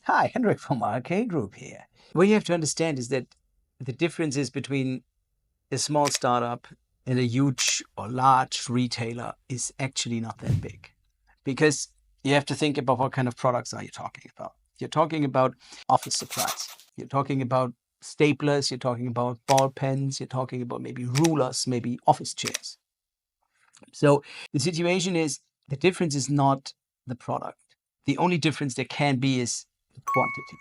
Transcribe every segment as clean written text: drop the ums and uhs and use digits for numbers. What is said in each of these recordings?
Hi, Henrik from RLK Group here. What you have to understand is that the differences between a small startup and a huge or large retailer is actually not that big. Because you have to think about what kind of products are you talking about. You're talking about office supplies. You're talking about staplers. You're talking about ball pens. You're talking about maybe rulers, maybe office chairs. So the situation is the difference is not the product. The only difference there can be is the quantity.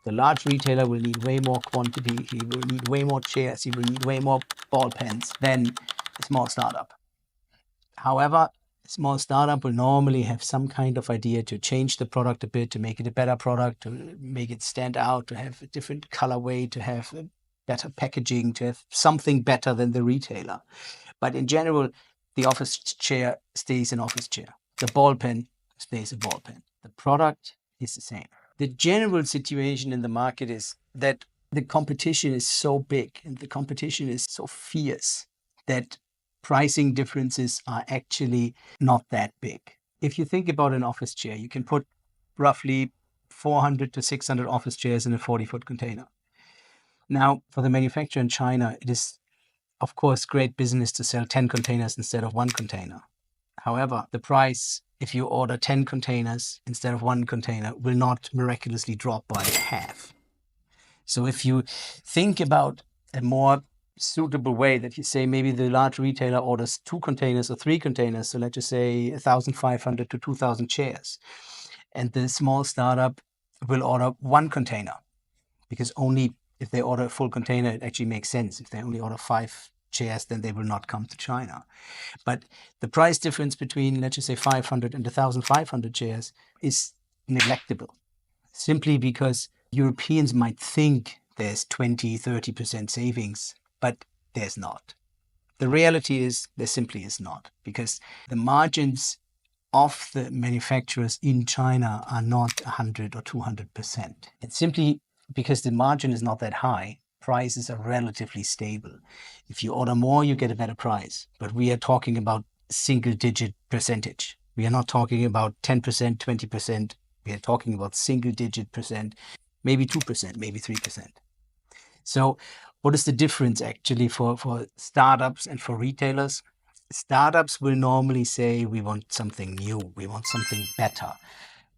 The large retailer will need way more quantity. He will need way more chairs. He will need way more ball pens than a small startup. However, a small startup will normally have some kind of idea to change the product a bit, to make it a better product, to make it stand out, to have a different colorway, to have better packaging, to have something better than the retailer. But in general, the office chair stays an office chair. The ball pen stays a ball pen. The product is the same. The general situation in the market is that the competition is so big and the competition is so fierce that pricing differences are actually not that big. If you think about an office chair, you can put roughly 400 to 600 office chairs in a 40-foot container. Now, for the manufacturer in China, it is, of course, great business to sell 10 containers instead of one container. However, the price, if you order 10 containers instead of one container, will not miraculously drop by half. So if you think about a more suitable way that you say maybe the large retailer orders 2 containers or 3 containers, so let's just say 1,500 to 2,000 chairs, and the small startup will order 1 container, because only if they order a full container, it actually makes sense. If they only order 5 chairs, then they will not come to China. But the price difference between, let's just say, 500 and 1,500 chairs is neglectable, simply because Europeans might think there's 20, 30% savings, but there's not. The reality is there simply is not, because the margins of the manufacturers in China are not 100 or 200%. It's simply because the margin is not that high. Prices are relatively stable. If you order more, you get a better price. But we are talking about single-digit percentage. We are not talking about 10%, 20%. We are talking about single-digit percent, maybe 2%, maybe 3%. So what is the difference actually for startups and for retailers? Startups will normally say, we want something new. We want something better.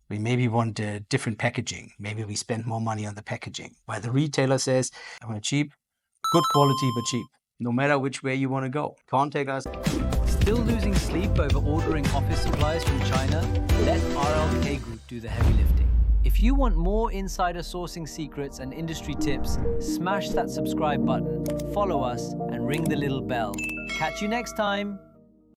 We maybe want different packaging. Maybe we spend more money on the packaging. While the retailer says, I want cheap, good quality, but cheap. No matter which way you want to go, contact us. Still losing sleep over ordering office supplies from China? Let RLK Group do the heavy lifting. If you want more insider sourcing secrets and industry tips, smash that subscribe button, follow us, and ring the little bell. Catch you next time.